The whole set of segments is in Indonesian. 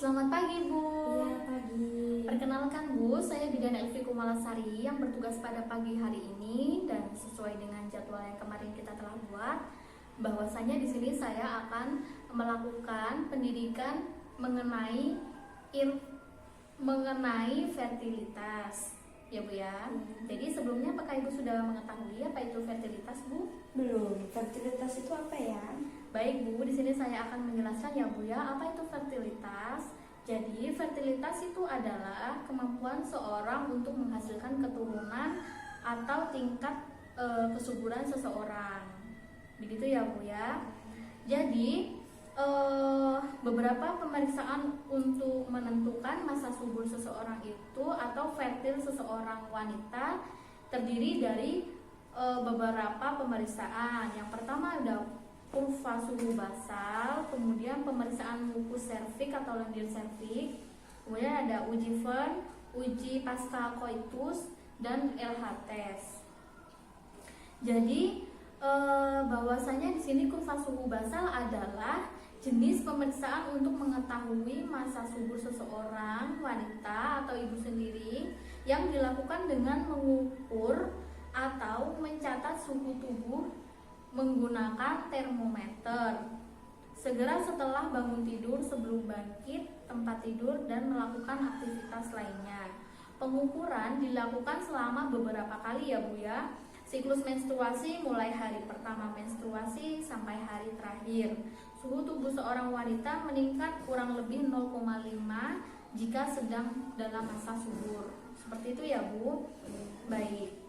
Selamat pagi, Bu. Iya, pagi. Perkenalkan, Bu, saya Bidan Elvi Kumalasari yang bertugas pada pagi hari ini dan sesuai dengan jadwal yang kemarin kita telah buat, bahwasanya di sini saya akan melakukan pendidikan mengenai fertilitas. Ya, Bu ya. Jadi sebelumnya apakah Ibu sudah mengetahui apa itu fertilitas, Bu? Belum. Fertilitas itu apa ya? Baik, Bu, di sini saya akan menjelaskan ya, Bu ya, apa itu fertilitas. Jadi, fertilitas itu adalah kemampuan seorang untuk menghasilkan keturunan atau tingkat kesuburan seseorang. Begitu ya, Bu ya. Jadi, beberapa pemeriksaan untuk menentukan masa subur seseorang itu atau fertil seseorang wanita terdiri dari beberapa pemeriksaan. Yang pertama ada kurva suhu basal, kemudian pemeriksaan mukus serviks atau lendir serviks, kemudian ada uji Vern, uji pasca coitus, dan LH test. Jadi bahwasanya di sini kurva suhu basal adalah jenis pemeriksaan untuk mengetahui masa subur seseorang wanita atau ibu sendiri yang dilakukan dengan mengukur atau mencatat suhu tubuh menggunakan termometer segera setelah bangun tidur, sebelum bangkit tempat tidur dan melakukan aktivitas lainnya. Pengukuran dilakukan selama beberapa kali ya, Bu ya. Siklus menstruasi mulai hari pertama menstruasi sampai hari terakhir. Suhu tubuh seorang wanita meningkat kurang lebih 0,5 jika sedang dalam masa subur. Seperti itu ya, Bu. Baik.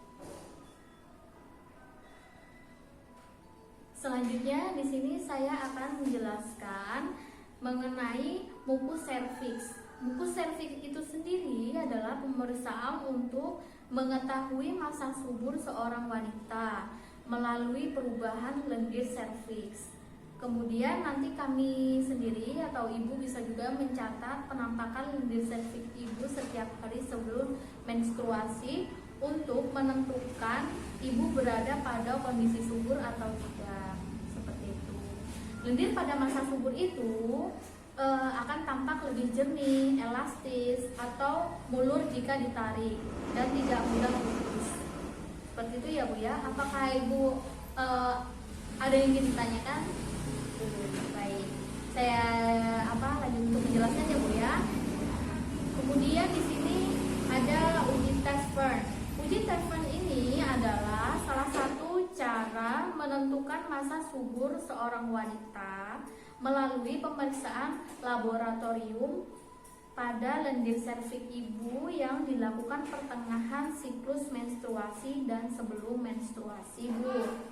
Selanjutnya di sini saya akan menjelaskan mengenai mukus serviks. Mukus serviks itu sendiri adalah pemeriksaan untuk mengetahui masa subur seorang wanita melalui perubahan lendir serviks. Kemudian nanti kami sendiri atau ibu bisa juga mencatat penampakan lendir serviks ibu setiap hari sebelum menstruasi untuk menentukan ibu berada pada kondisi subur atau tidak. Seperti itu. Lendir pada masa subur itu akan tampak lebih jernih, elastis, atau mulur jika ditarik dan tidak mudah putus. Seperti itu ya, Bu ya. Apakah Ibu ada yang ingin ditanyakan? Baik, saya lanjut untuk menjelaskan ya, Bu ya. Kemudian di sini ada uji test Vern. Uji test Vern ini adalah salah satu cara menentukan masa subur seorang wanita melalui pemeriksaan laboratorium pada lendir serviks ibu yang dilakukan pertengahan siklus menstruasi dan sebelum menstruasi, Bu.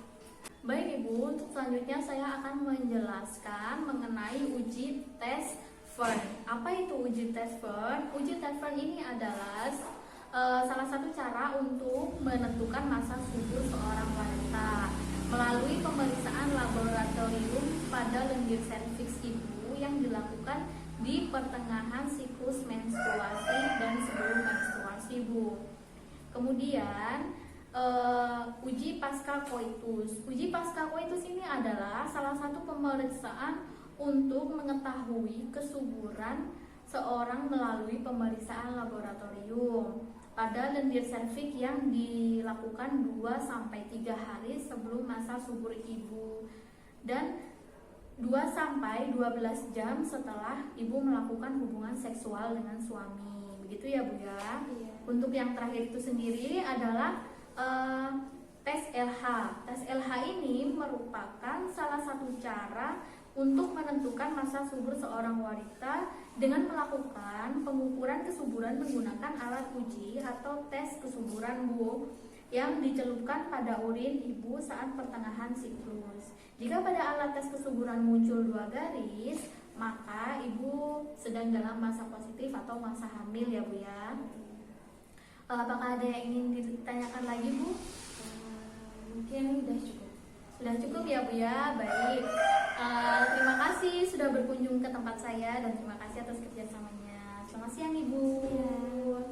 Baik, Ibu, untuk selanjutnya saya akan menjelaskan mengenai uji tes Vern. Apa itu uji tes Vern? Uji tes Vern ini adalah salah satu cara untuk menentukan masa subur seorang wanita melalui pemeriksaan laboratorium pada lendir serviks ibu yang dilakukan di pertengahan siklus menstruasi dan sebelum menstruasi, Bu. Kemudian uji pasca coitus. Uji pasca coitus ini adalah salah satu pemeriksaan untuk mengetahui kesuburan seorang melalui pemeriksaan laboratorium pada lendir serviks yang dilakukan 2-3 hari sebelum masa subur ibu dan 2-12 jam setelah ibu melakukan hubungan seksual dengan suami. Begitu ya, Bu ya. Iya. Untuk yang terakhir itu sendiri adalah tes LH. Tes LH ini merupakan salah satu cara untuk menentukan masa subur seorang wanita dengan melakukan pengukuran kesuburan menggunakan alat uji atau tes kesuburan, Bu, yang dicelupkan pada urin ibu saat pertengahan siklus. Jika pada alat tes kesuburan muncul 2 garis, maka ibu sedang dalam masa positif atau masa hamil ya, Bu ya. Apakah ada yang ingin ditanyakan lagi, Bu? Mungkin udah cukup. Sudah cukup ya, Bu ya. Baik. Terima kasih sudah berkunjung ke tempat saya dan terima kasih atas kerjasamanya. Selamat siang, Ibu. Ya.